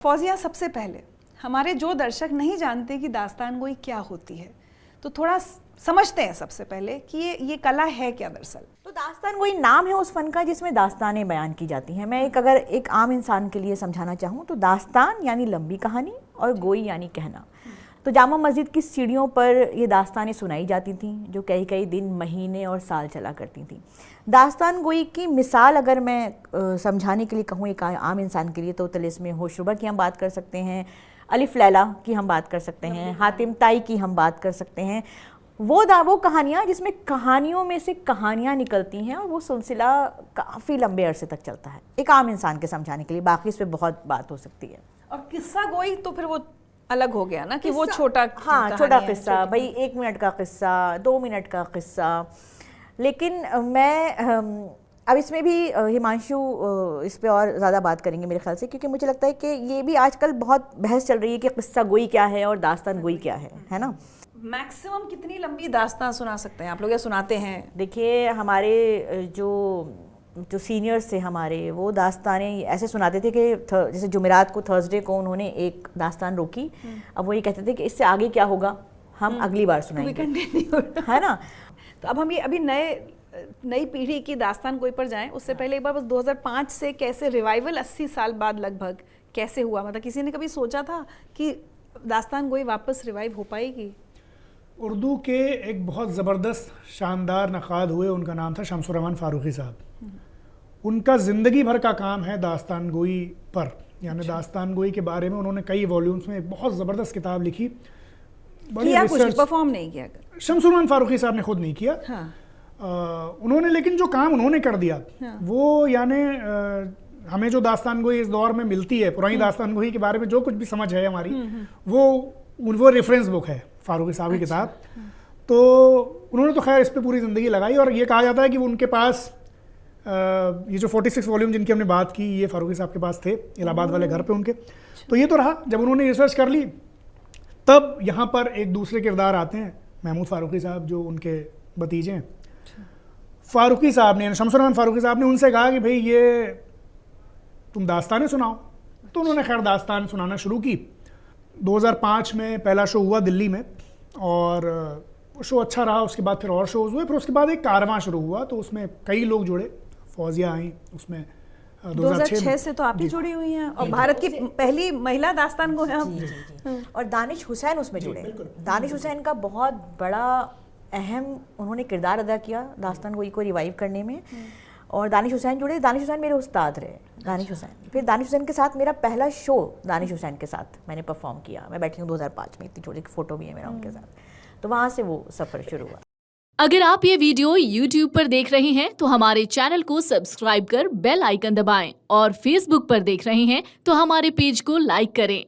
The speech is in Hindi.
फौजिया, सबसे पहले हमारे जो दर्शक नहीं जानते कि दास्तान गोई क्या होती है, तो थोड़ा समझते हैं सबसे पहले कि ये कला है क्या दरअसल। तो दास्तान गोई नाम है उस फन का जिसमें दास्तानें बयान की जाती हैं। मैं अगर एक आम इंसान के लिए समझाना चाहूँ तो दास्तान यानी लंबी कहानी और गोई यानी कहना। तो जामा मस्जिद की सीढ़ियों पर ये दास्तानें सुनाई जाती थीं जो कई कई दिन, महीने और साल चला करती थीं। दास्तान गोई की मिसाल अगर मैं समझाने के लिए कहूँ एक आम इंसान के लिए, तो तिलिस्म होशरुबा की हम बात कर सकते हैं, अलिफ लैला की हम बात कर सकते हैं, हातिम ताई की हम बात कर सकते हैं। वो कहानियाँ जिसमें कहानियों में से कहानियाँ निकलती हैं और वो सिलसिला काफ़ी लंबे अरसे तक चलता है, एक आम इंसान के समझाने के लिए। बाकी इस पर बहुत बात हो सकती है। और किस्सा गोई तो फिर वो अलग हो गया ना कि वो छोटा, हाँ, छोटा किस्सा, भाई 1 मिनट का किस्सा, 2 मिनट का किस्सा। लेकिन मैं अब इसमें भी हिमांशु इस पे और ज़्यादा बात करेंगे मेरे ख्याल से, क्योंकि मुझे लगता है कि ये भी आजकल बहुत बहस चल रही है कि किस्सा गोई क्या है और दास्तान गोई क्या है ना। मैक्सिमम कितनी लंबी दास्तान सुना सकते हैं आप लोग या सुनाते हैं? देखिए, हमारे जो सीनियर्स थे हमारे, वो दास्तानें ऐसे सुनाते थे कि जैसे जुमेरात को, थर्सडे को उन्होंने एक दास्तान रोकी। अब वो ये कहते थे कि इससे आगे क्या होगा हम अगली बार सुनाएंगे, है ना। तो अब हम ये अभी नई पीढ़ी की दास्तान गोई पर जाएं, उससे पहले एक बार बस 2005 से कैसे रिवाइवल 80 साल बाद लगभग कैसे हुआ? मतलब किसी ने कभी सोचा था कि दास्तान गोई वापस रिवाइव हो पाएगी? उर्दू के एक बहुत ज़बरदस्त शानदार नक़ाद हुए, उनका नाम था शमसुर रहमान फारूकी साहब। उनका ज़िंदगी भर का काम है दास्तान गोई पर, यानी दास्तान गोई के बारे में उन्होंने कई वॉल्यूम्स में एक बहुत ज़बरदस्त किताब लिखी। बड़ी रिसर्च, परफॉर्म नहीं किया शमसुर रहमान फारूकी साहब ने खुद नहीं किया। हाँ। उन्होंने, लेकिन जो काम उन्होंने कर दिया, हाँ। वो यानी हमें जो दास्तान गोई इस दौर में मिलती है, पुरानी दास्तान गोई के बारे में जो कुछ भी समझ है हमारी, वो रेफरेंस बुक है फारूकी साहब की किताब। तो उन्होंने तो खैर इस पे पूरी ज़िंदगी लगाई, और ये कहा जाता है कि उनके पास ये जो 46 वॉल्यूम जिनकी हमने बात की, ये फारूकी साहब के पास थे इलाहाबाद वाले घर पे उनके। तो ये तो रहा, जब उन्होंने रिसर्च कर ली तब यहाँ पर एक दूसरे किरदार आते हैं, महमूद फारूकी साहब जो उनके भतीजे हैं। फारूकी साहब ने, शमसुर रहमान फारूकी साहब ने उनसे कहा कि भाई ये तुम दास्तानें सुनाओ। तो उन्होंने खैर दास्तान सुनाना शुरू की। 2005 में पहला शो हुआ दिल्ली में, और वो शो अच्छा रहा। उसके बाद फिर और शोज़ हुए, फिर उसके बाद एक कारवां शुरू हुआ, तो उसमें कई लोग जुड़े। फौजिया आई उसमें 2006 से तो आप ही जुड़ी हुई हैं, और भारत की पहली महिला दास्तान गोई हैं। और दानिश हुसैन उसमें जुड़े। दानिश हुसैन का बहुत बड़ा अहम उन्होंने किरदार अदा किया दास्तान गोई को रिवाइव करने में, और दानिश हुसैन जुड़े। दानिश हुसैन मेरे उस्ताद रहे, दानिश हुसैन। फिर दानिश हुसैन के साथ मेरा पहला शो दानिश हुसैन के साथ मैंने परफॉर्म किया। मैं बैठी हूँ 2005 में, इतनी छोटी फ़ोटो भी है मेरा उनके साथ। तो वहाँ से वो सफ़र शुरू हुआ। अगर आप ये वीडियो YouTube पर देख रहे हैं तो हमारे चैनल को सब्सक्राइब कर बेल आइकन दबाएं, और Facebook पर देख रहे हैं तो हमारे पेज को लाइक करें।